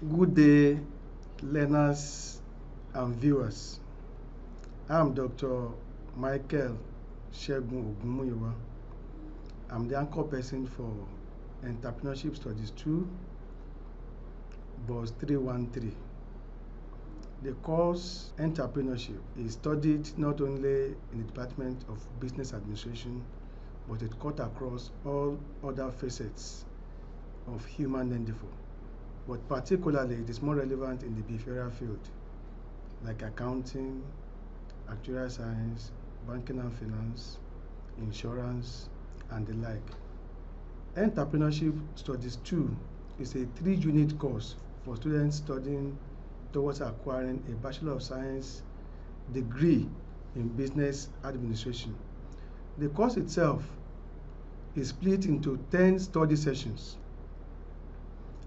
Good day, learners and viewers. I'm Dr. Michael Shegun Ogunmuyiwa. I'm the anchor person for Entrepreneurship Studies 2, Bus 313. The course Entrepreneurship is studied not only in the Department of Business Administration, but it cuts across all other facets of human endeavor. But particularly, it is more relevant in the behavioral field, like accounting, actuarial science, banking and finance, insurance, and the like. Entrepreneurship Studies 2 is a 3-unit course for students studying towards acquiring a Bachelor of Science degree in Business Administration. The course itself is split into 10 study sessions.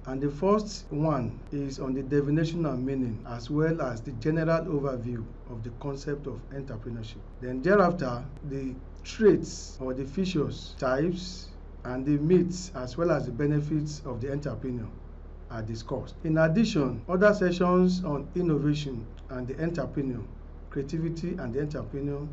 And the first one is on the definition and meaning, as well as the general overview of the concept of entrepreneurship. Then thereafter, the traits or the features, types, and the myths, as well as the benefits of the entrepreneur are discussed. In addition, other sessions on innovation and the entrepreneur, creativity and the entrepreneur,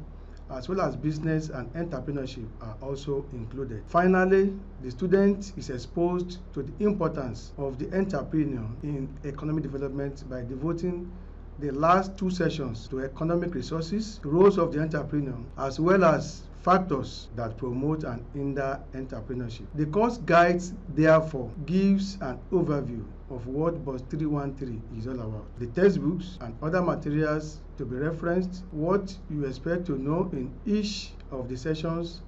as well as business and entrepreneurship are also included. Finally, the student is exposed to the importance of the entrepreneur in economic development by devoting the last 2 sessions to economic resources, roles of the entrepreneur, as well as factors that promote and hinder entrepreneurship. The course guides, therefore, gives an overview of what Bus 313 is all about. The textbooks and other materials to be referenced, what you expect to know in each of the sessions,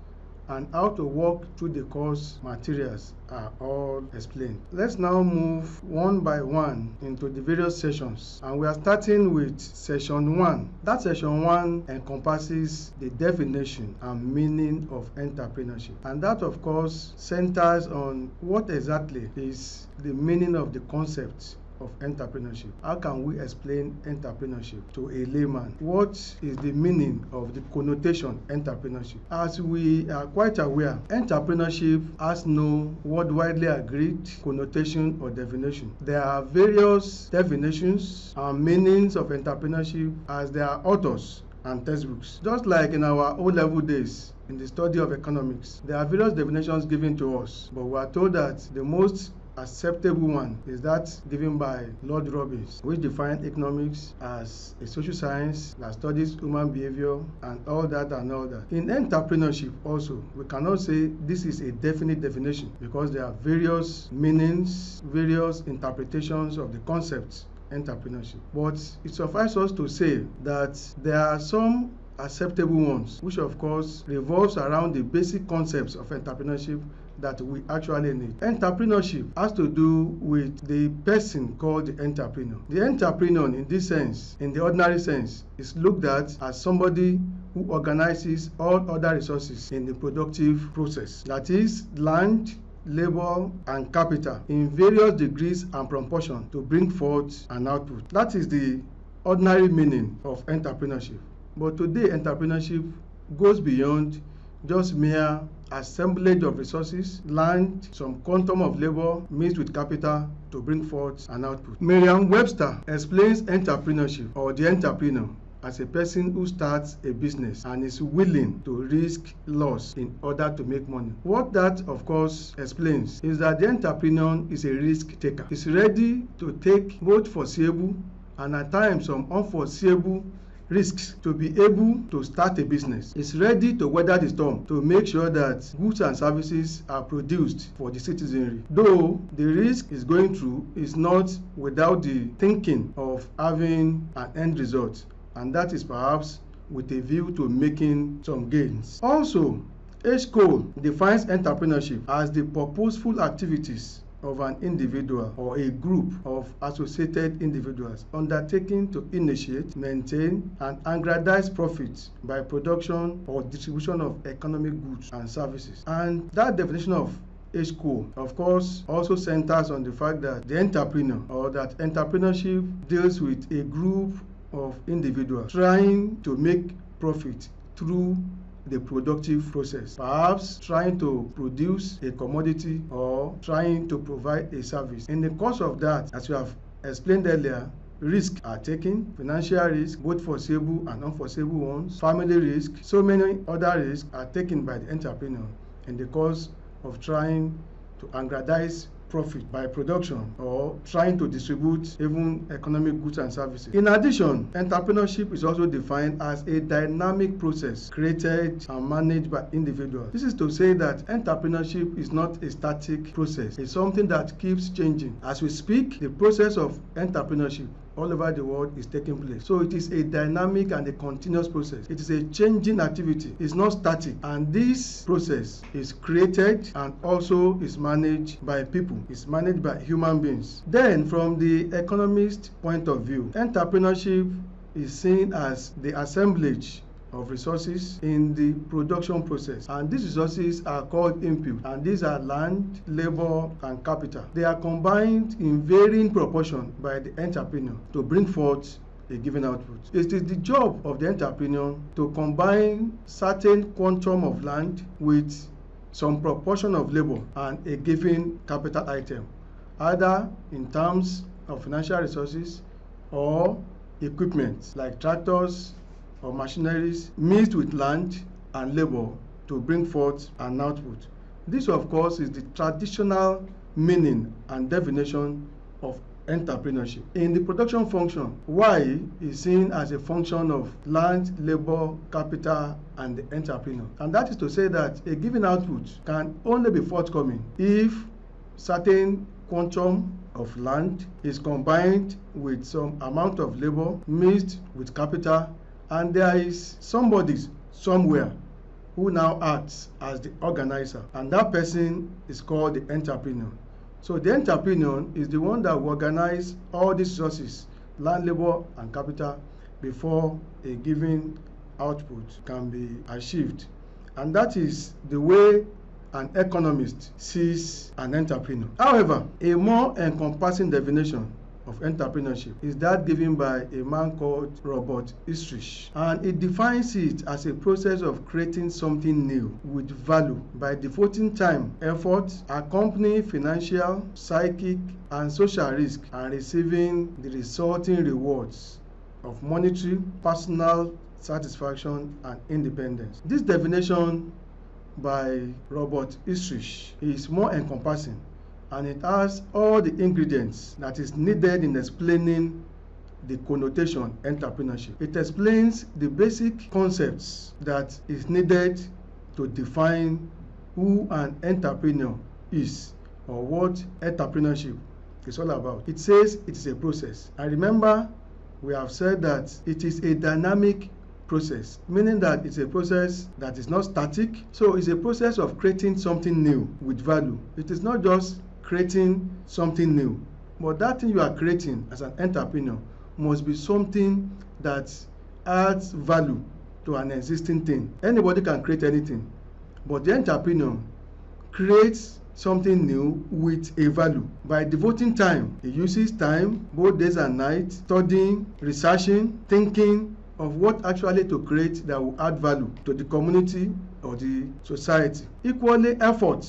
and how to walk through the course materials are all explained. Let's now move one by one into the various sessions, and we are starting with session 1. That session 1 encompasses the definition and meaning of entrepreneurship, and that of course centers on what exactly is the meaning of the concept of entrepreneurship. How can we explain entrepreneurship to a layman? What is the meaning of the connotation entrepreneurship? As we are quite aware, entrepreneurship has no worldwide agreed connotation or definition. There are various definitions and meanings of entrepreneurship as there are authors and textbooks. Just like in our O-level days, in the study of economics, there are various definitions given to us, but we are told that the most acceptable one is that given by Lord Robbins, which defined economics as a social science that studies human behavior and all that and all that. In entrepreneurship also, we cannot say this is a definite definition because there are various meanings, various interpretations of the concept entrepreneurship. But it suffices us to say that there are some acceptable ones, which of course revolves around the basic concepts of entrepreneurship that we actually need. Entrepreneurship has to do with the person called the entrepreneur. The entrepreneur in this sense, in the ordinary sense, is looked at as somebody who organizes all other resources in the productive process. That is land, labor, and capital in various degrees and proportion to bring forth an output. That is the ordinary meaning of entrepreneurship. But today, entrepreneurship goes beyond just mere assemblage of resources, land, some quantum of labor mixed with capital to bring forth an output. Merriam-Webster explains entrepreneurship or the entrepreneur as a person who starts a business and is willing to risk loss in order to make money. What that, of course, explains is that the entrepreneur is a risk taker. He's ready to take both foreseeable and at times some unforeseeable risks to be able to start a business. Is ready to weather the storm to make sure that goods and services are produced for the citizenry. Though the risk is going through is not without the thinking of having an end result, and that is perhaps with a view to making some gains. Also, H. Cole defines entrepreneurship as the purposeful activities of an individual or a group of associated individuals undertaking to initiate, maintain, and aggrandize profits by production or distribution of economic goods and services. And that definition of H. Cole, of course, also centers on the fact that the entrepreneur or that entrepreneurship deals with a group of individuals trying to make profit through the productive process, perhaps trying to produce a commodity or trying to provide a service. In the course of that, as we have explained earlier, risks are taken, financial risk, both foreseeable and unforeseeable ones, family risk, so many other risks are taken by the entrepreneur in the course of trying to aggrandize profit by production or trying to distribute even economic goods and services. In addition, entrepreneurship is also defined as a dynamic process created and managed by individuals. This is to say that entrepreneurship is not a static process. It's something that keeps changing. As we speak, the process of entrepreneurship all over the world is taking place. So it is a dynamic and a continuous process. It is a changing activity. It's not static. And this process is created and also is managed by people. It's managed by human beings. Then, from the economist point of view, entrepreneurship is seen as the assemblage of resources in the production process, and these resources are called input, and these are land, labor, and capital. They are combined in varying proportion by the entrepreneur to bring forth a given output. It is the job of the entrepreneur to combine certain quantum of land with some proportion of labor and a given capital item, either in terms of financial resources or equipment like tractors or machineries mixed with land and labor to bring forth an output. This, of course, is the traditional meaning and definition of entrepreneurship. In the production function, Y is seen as a function of land, labor, capital, and the entrepreneur. And that is to say that a given output can only be forthcoming if certain quantum of land is combined with some amount of labor mixed with capital, and there is somebody somewhere who now acts as the organizer, and that person is called the entrepreneur. So the entrepreneur is the one that will organize all these resources, land, labor, and capital, before a given output can be achieved. And that is the way an economist sees an entrepreneur. However, a more encompassing definition of entrepreneurship is that given by a man called Robert Eastrich, and it defines it as a process of creating something new with value by devoting time, effort, accompanying financial, psychic, and social risk, and receiving the resulting rewards of monetary, personal satisfaction, and independence. This definition by Robert Eastrich is more encompassing, and it has all the ingredients that is needed in explaining the connotation entrepreneurship. It explains the basic concepts that is needed to define who an entrepreneur is or what entrepreneurship is all about. It says it is a process. And remember, we have said that it is a dynamic process, meaning that it's a process that is not static. So it's a process of creating something new with value. It is not just creating something new, but that thing you are creating as an entrepreneur must be something that adds value to an existing thing. Anybody can create anything, but the entrepreneur creates something new with a value. By devoting time, he uses time, both days and nights, studying, researching, thinking of what actually to create that will add value to the community or the society. Equally, effort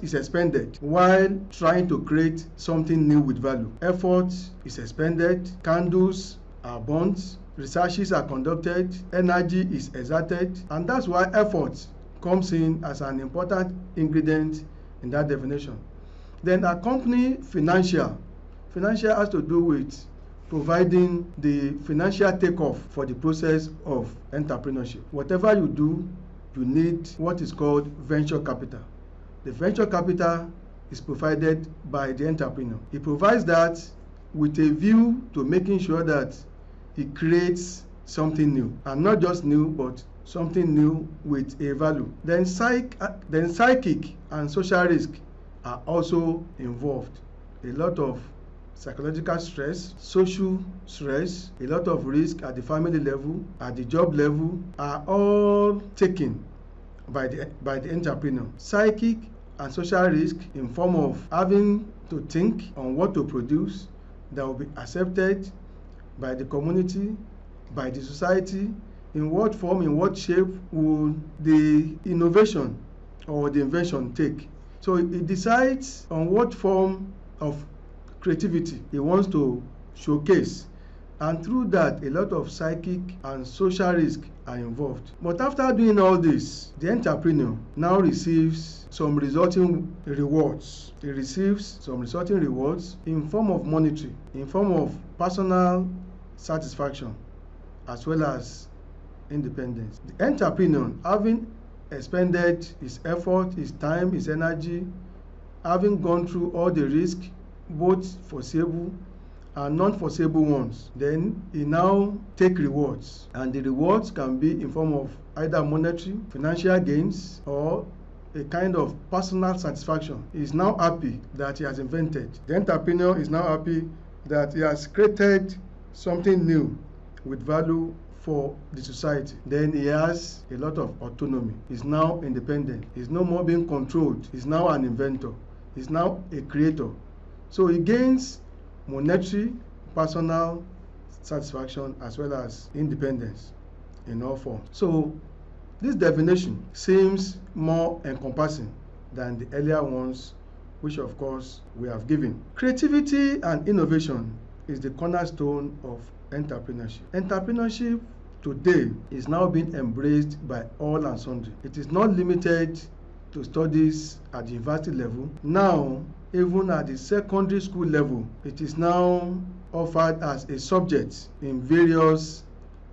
is expended while trying to create something new with value. Effort is expended, candles are burnt, researches are conducted, energy is exerted, and that's why effort comes in as an important ingredient in that definition. Then accompany financial has to do with providing the financial takeoff for the process of entrepreneurship. Whatever you do, you need what is called venture capital. The venture capital is provided by the entrepreneur. He provides that with a view to making sure that he creates something new, and not just new, but something new with a value. Then psychic and social risk are also involved. A lot of psychological stress, social stress, a lot of risk at the family level, at the job level, are all taken by the entrepreneur. Psychic and social risk in form of having to think on what to produce that will be accepted by the community, by the society. In what form, in what shape will the innovation or the invention take? So it decides on what form of creativity he wants to showcase. And through that, a lot of psychic and social risk are involved. But after doing all this, the entrepreneur now receives some resulting rewards. He receives some resulting rewards in form of monetary, in form of personal satisfaction, as well as independence. The entrepreneur, having expended his effort, his time, his energy, having gone through all the risk, both foreseeable and non-foreseeable ones, then he now take rewards, and the rewards can be in form of either monetary, financial gains, or a kind of personal satisfaction. He is now happy that he has invented. The entrepreneur is now happy that he has created something new with value for the society. Then he has a lot of autonomy. He's now independent. He's no more being controlled. He's now an inventor. He's now a creator. So he gains monetary, personal satisfaction, as well as independence in all forms. So this definition seems more encompassing than the earlier ones, which of course we have given. Creativity and innovation is the cornerstone of entrepreneurship. Entrepreneurship today is now being embraced by all and sundry. It is not limited to studies at the university level. Now, even at the secondary school level, it is now offered as a subject in various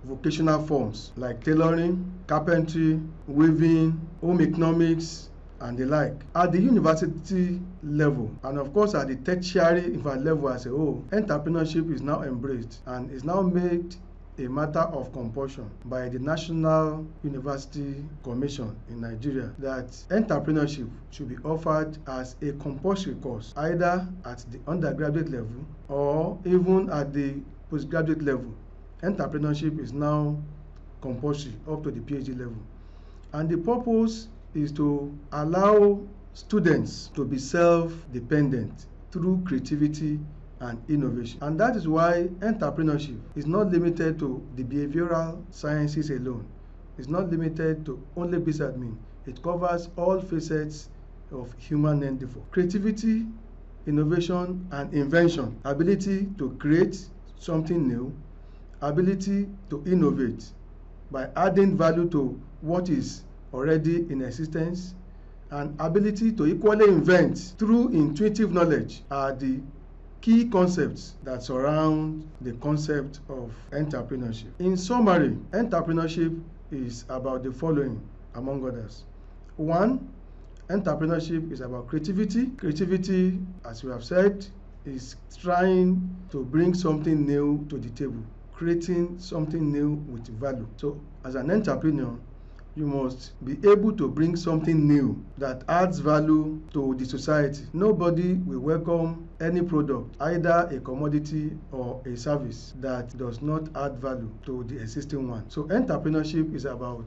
vocational forms like tailoring, carpentry, weaving, home economics, and the like. At the university level, and of course at the tertiary level as a whole, entrepreneurship is now embraced and is now made a matter of compulsion by the National University Commission in Nigeria that entrepreneurship should be offered as a compulsory course, either at the undergraduate level or even at the postgraduate level. Entrepreneurship is now compulsory up to the PhD level. And the purpose is to allow students to be self-dependent through creativity and innovation. And that is why entrepreneurship is not limited to the behavioral sciences alone. It's not limited to only business admin. It covers all facets of human endeavor. Creativity, innovation, and invention. Ability to create something new. Ability to innovate by adding value to what is already in existence. And ability to equally invent through intuitive knowledge are the key concepts that surround the concept of entrepreneurship. In summary, entrepreneurship is about the following, among others. 1, entrepreneurship is about creativity. Creativity, as we have said, is trying to bring something new to the table, creating something new with value. So, as an entrepreneur, you must be able to bring something new that adds value to the society. Nobody will welcome any product, either a commodity or a service, that does not add value to the existing one. So entrepreneurship is about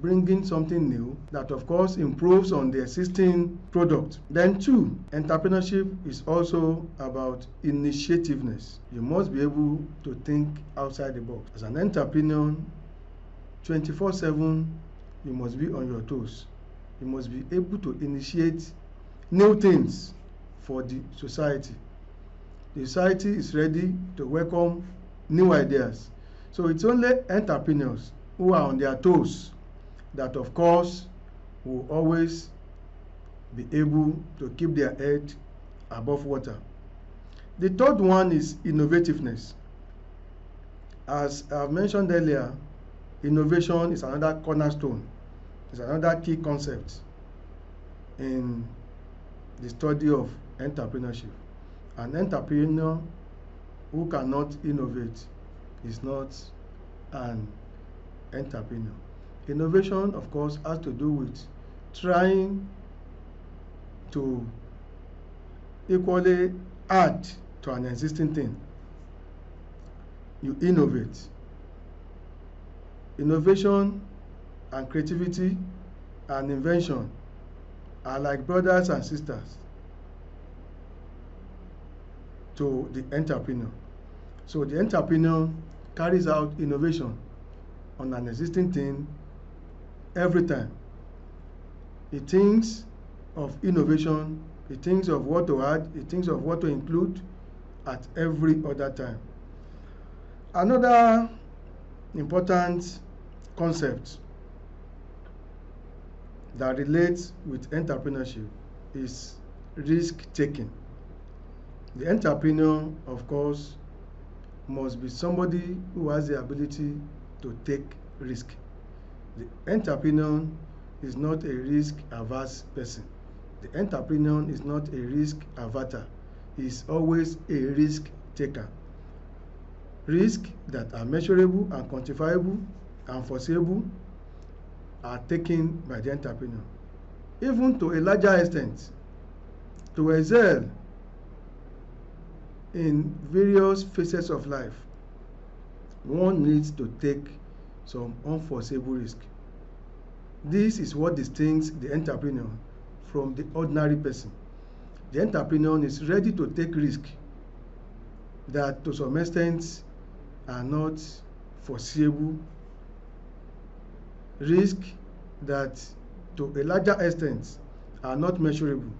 bringing something new that of course improves on the existing product. Then 2, entrepreneurship is also about initiativeness. You must be able to think outside the box. As an entrepreneur, 24/7, you must be on your toes. You must be able to initiate new things for the society. The society is ready to welcome new ideas. So it's only entrepreneurs who are on their toes that of course will always be able to keep their head above water. The third one is innovativeness. As I've mentioned earlier, innovation is another cornerstone. It's another key concept in the study of entrepreneurship. An entrepreneur who cannot innovate is not an entrepreneur. Innovation, of course, has to do with trying to equally add to an existing thing. You innovate. Innovation and creativity and invention are like brothers and sisters to the entrepreneur. So the entrepreneur carries out innovation on an existing thing every time. He thinks of innovation, he thinks of what to add, he thinks of what to include, at every other time. Another important concept that relates with entrepreneurship is risk-taking. The entrepreneur, of course, must be somebody who has the ability to take risk. The entrepreneur is not a risk-averse person. The entrepreneur is not a risk averter. He is always a risk taker. Risks that are measurable and quantifiable and foreseeable are taken by the entrepreneur. Even to a larger extent, to excel in various phases of life, one needs to take some unforeseeable risk. This is what distinguishes the entrepreneur from the ordinary person. The entrepreneur is ready to take risks that to some extent are not foreseeable, risks that to a larger extent are not measurable,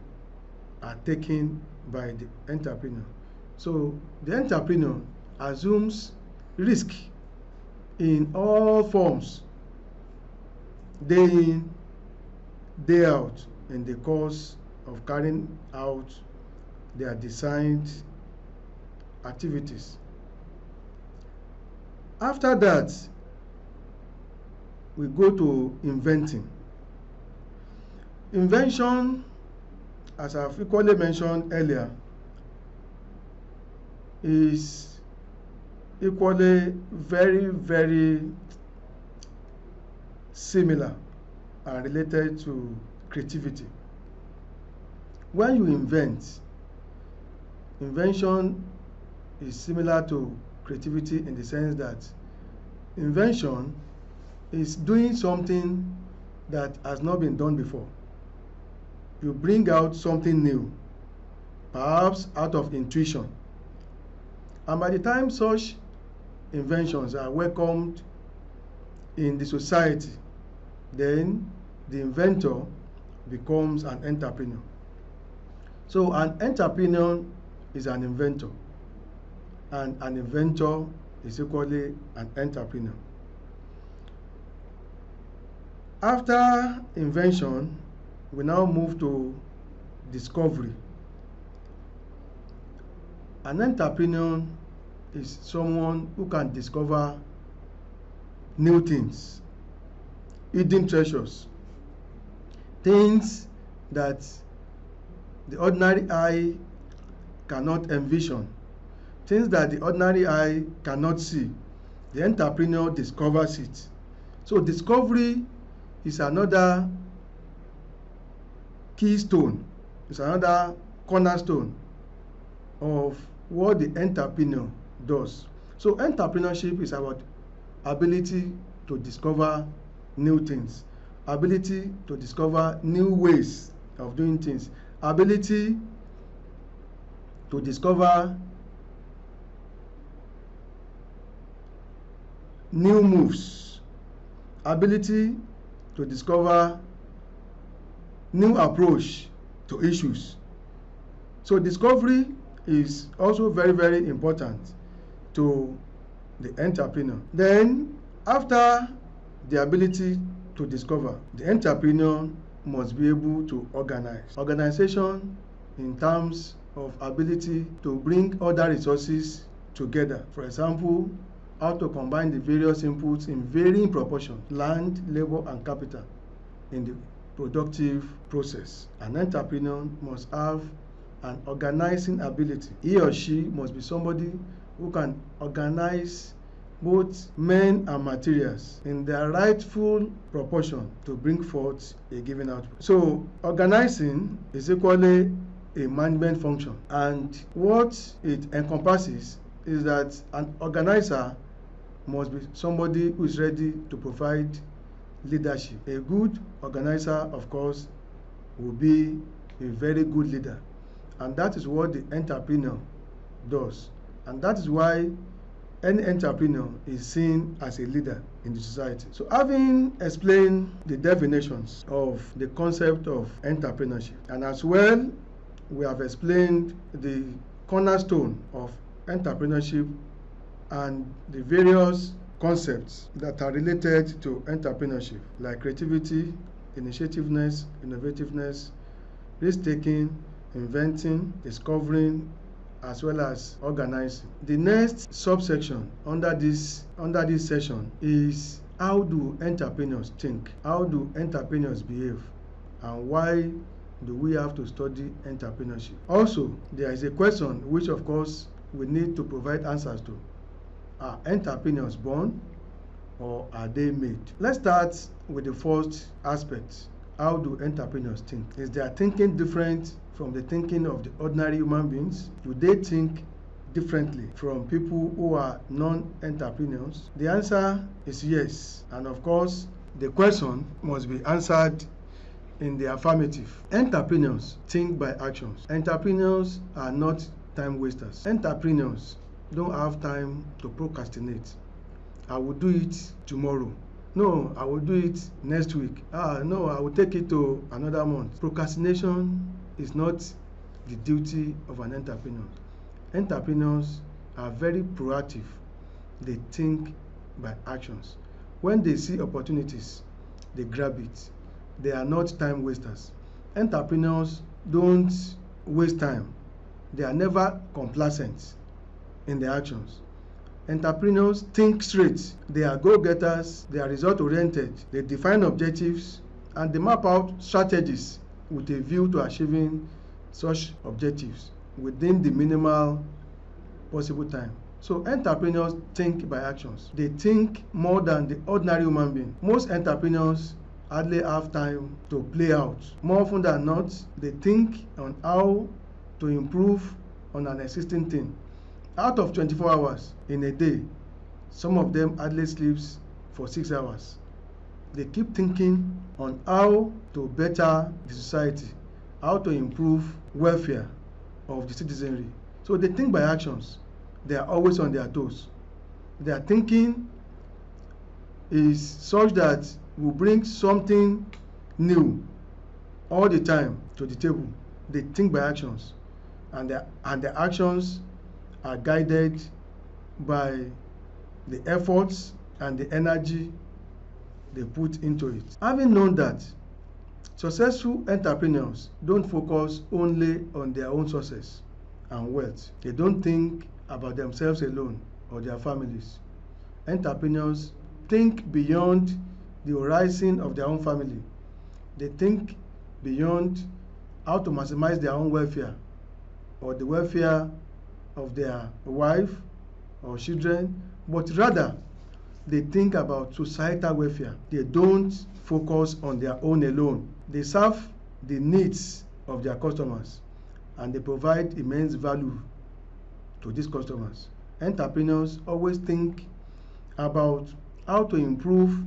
are taken by the entrepreneur. So the entrepreneur assumes risk in all forms, day in, day out, in the course of carrying out their designed activities. After that, we go to inventing. Invention, as I've equally mentioned earlier, is equally very, very similar and related to creativity. When you invent, invention is similar to creativity in the sense that invention is doing something that has not been done before. You bring out something new, perhaps out of intuition. And by the time such inventions are welcomed in the society, then the inventor becomes an entrepreneur. So an entrepreneur is an inventor, and an inventor is equally an entrepreneur. After invention, we now move to discovery. An entrepreneur is someone who can discover new things, hidden treasures, things that the ordinary eye cannot envision, things that the ordinary eye cannot see. The entrepreneur discovers it. So discovery is another keystone, it's another cornerstone of what the entrepreneur does. So entrepreneurship is about ability to discover new things, ability to discover new ways of doing things, ability to discover new moves, ability to discover new approach to issues. So discovery is also very, very important to the entrepreneur. Then after the ability to discover, the entrepreneur must be able to organize. Organization in terms of ability to bring other resources together. For example, how to combine the various inputs in varying proportion, land, labor, and capital in the productive process. An entrepreneur must have an organizing ability. He or she must be somebody who can organize both men and materials in their rightful proportion to bring forth a given output. So organizing is equally a management function, and what it encompasses is that an organizer must be somebody who is ready to provide leadership. A good organizer, of course, will be a very good leader, and that is what the entrepreneur does, and that is why any entrepreneur is seen as a leader in the society. So having explained the definitions of the concept of entrepreneurship, and as well we have explained the cornerstone of entrepreneurship and the various concepts that are related to entrepreneurship, like creativity, initiativeness, innovativeness, risk-taking, inventing, discovering, as well as organizing. The next subsection under this session is how do entrepreneurs think? How do entrepreneurs behave? And why do we have to study entrepreneurship? Also, there is a question which, of course, we need to provide answers to. Are entrepreneurs born or are they made? Let's start with the first aspect. How do entrepreneurs think? Is their thinking different from the thinking of the ordinary human beings? Do they think differently from people who are non-entrepreneurs? The answer is yes. And of course, the question must be answered in the affirmative. Entrepreneurs think by actions. Entrepreneurs are not time wasters. Entrepreneurs don't have time to procrastinate. I will do it tomorrow. No, I will do it next week. No, I will take it to another month. Procrastination is not the duty of an entrepreneur. Entrepreneurs are very proactive. They think by actions. When they see opportunities, they grab it. They are not time wasters. Entrepreneurs don't waste time. They are never complacent in their actions. Entrepreneurs think straight. They are go-getters. They are result-oriented. They define objectives and they map out strategies with a view to achieving such objectives within the minimal possible time. So entrepreneurs think by actions. They think more than the ordinary human being. Most entrepreneurs hardly have time to play out. More often than not, they think on how to improve on an existing thing. Out of 24 hours in a day, some of them hardly sleeps for 6 hours. They keep thinking on how to better the society, how to improve welfare of the citizenry. So they think by actions. They are always on their toes. Their thinking is such that will bring something new all the time to the table. They think by actions, and their actions are guided by the efforts and the energy they put into it. Having known that, successful entrepreneurs don't focus only on their own success and wealth. They don't think about themselves alone or their families. Entrepreneurs think beyond the horizon of their own family. They think beyond how to maximize their own welfare or the welfare of their wife or children, but rather they think about societal welfare. They don't focus on their own alone. They serve the needs of their customers and they provide immense value to these customers. Entrepreneurs always think about how to improve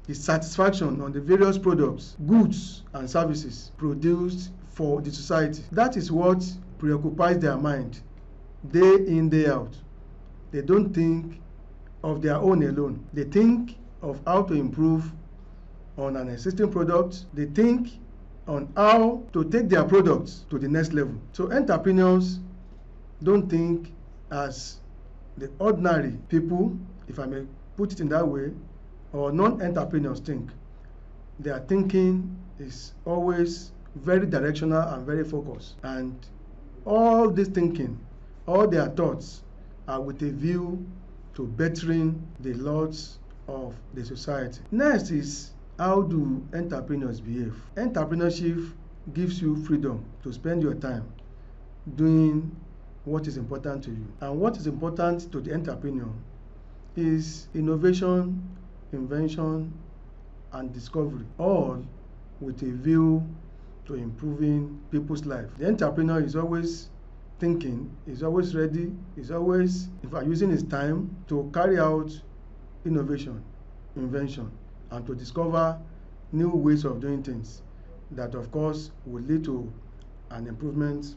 the satisfaction on the various products, goods, and services produced for the society. That is what preoccupies their mind day in, day out. They don't think of their own alone. They think of how to improve on an existing product. They think on how to take their products to the next level. So entrepreneurs don't think as the ordinary people, if I may put it in that way, or non-entrepreneurs think. Their thinking is always very directional and very focused. And all this thinking, all their thoughts are with a view to bettering the lots of the society. Next is, how do entrepreneurs behave? Entrepreneurship gives you freedom to spend your time doing what is important to you. And what is important to the entrepreneur is innovation, invention, and discovery, all with a view to improving people's life. The entrepreneur is always thinking, is always ready, is always, if I'm using his time to carry out innovation, invention, and to discover new ways of doing things that, of course, will lead to an improvement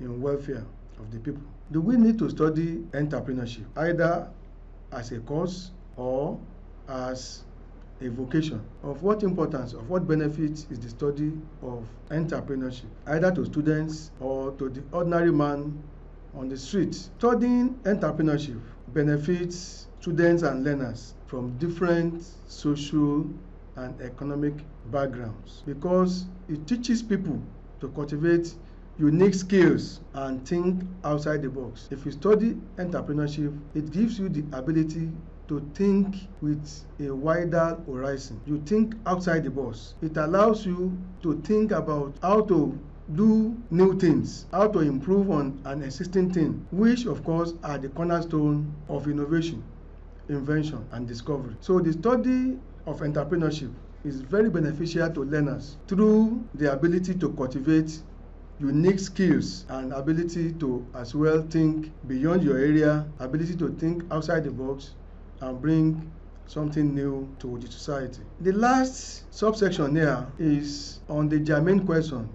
in welfare of the people. Do we need to study entrepreneurship either as a course or as a vocation? Of what importance, of what benefit is the study of entrepreneurship, either to students or to the ordinary man on the street. Studying entrepreneurship benefits students and learners from different social and economic backgrounds because it teaches people to cultivate unique skills and think outside the box. If you study entrepreneurship, it gives you the ability to think with a wider horizon. You think outside the box. It allows you to think about how to do new things, how to improve on an existing thing, which of course are the cornerstone of innovation, invention, and discovery. So the study of entrepreneurship is very beneficial to learners through the ability to cultivate unique skills and ability to as well think beyond your area, ability to think outside the box and bring something new to the society. The last subsection here is on the germane question,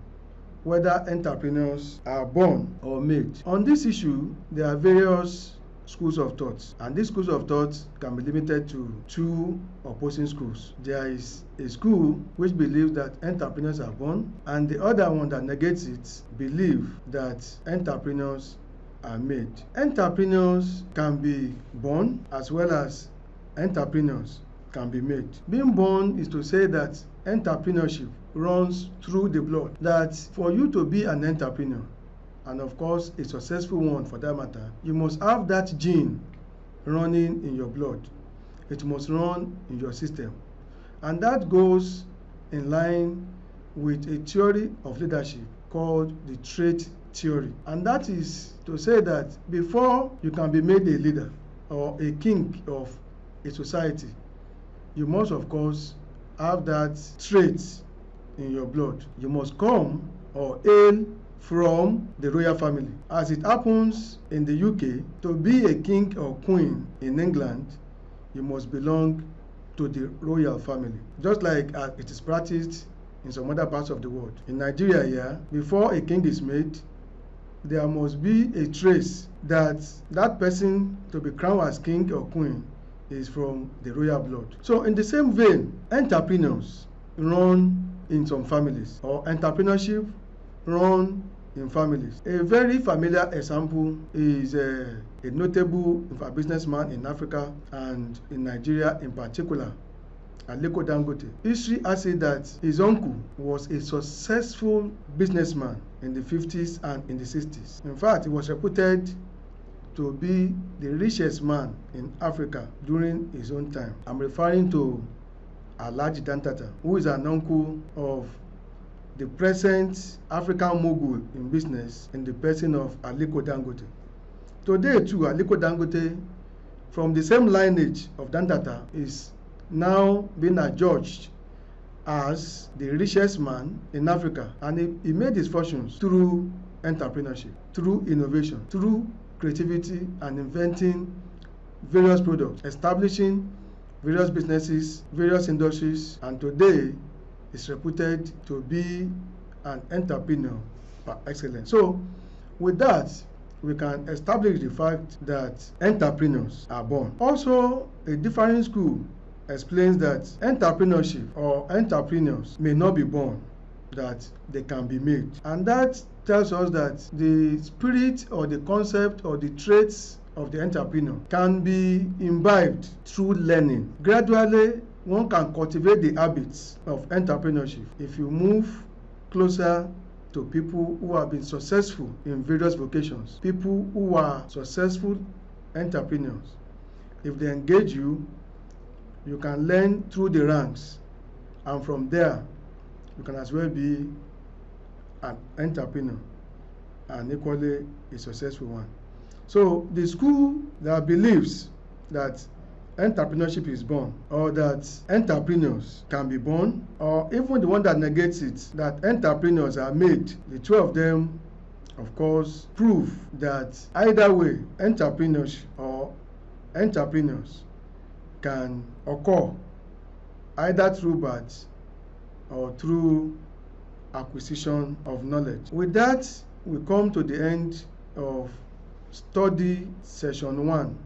whether entrepreneurs are born or made. On this issue, there are various schools of thought, and these schools of thought can be limited to two opposing schools. There is a school which believes that entrepreneurs are born, and the other one that negates it believe that entrepreneurs are made. Entrepreneurs can be born as well as entrepreneurs can be made. Being born is to say that entrepreneurship runs through the blood, that for you to be an entrepreneur, and of course a successful one for that matter, you must have that gene running in your blood. It must run in your system, and that goes in line with a theory of leadership called the trait theory. And that is to say that before you can be made a leader or a king of a society, you must of course have that trait in your blood. You must come or hail from the royal family. As it happens in the UK, to be a king or queen in England, you must belong to the royal family, just like it is practiced in some other parts of the world. In Nigeria here, before a king is made, there must be a trace that that person to be crowned as king or queen is from the royal blood. So in the same vein, entrepreneurs run in some families, or entrepreneurship run in families. A very familiar example is a notable businessman in Africa and in Nigeria in particular, Aliko Dangote. History has said that his uncle was a successful businessman in the 50s and in the 60s. In fact, he was reputed to be the richest man in Africa during his own time. I'm referring to Alhaji Dantata, who is an uncle of the present African mogul in business in the person of Aliko Dangote. Today too, Aliko Dangote, from the same lineage of Dantata, is now being adjudged as the richest man in Africa, and he made his fortunes through entrepreneurship, through innovation, through creativity and inventing various products, establishing various businesses, various industries, and today is reputed to be an entrepreneur par excellence. So with that, we can establish the fact that entrepreneurs are born. Also, a different school explains that entrepreneurship or entrepreneurs may not be born, that they can be made. And that tells us that the spirit or the concept or the traits of the entrepreneur can be imbibed through learning. Gradually, one can cultivate the habits of entrepreneurship if you move closer to people who have been successful in various vocations, people who are successful entrepreneurs. If they engage you, you can learn through the ranks, and from there, you can as well be an entrepreneur and equally a successful one. So the school that believes that entrepreneurship is born, or that entrepreneurs can be born, or even the one that negates it, that entrepreneurs are made, the two of them, of course, prove that either way, entrepreneurs or entrepreneurs can occur either through birth or through acquisition of knowledge. With that, we come to the end of study session 1.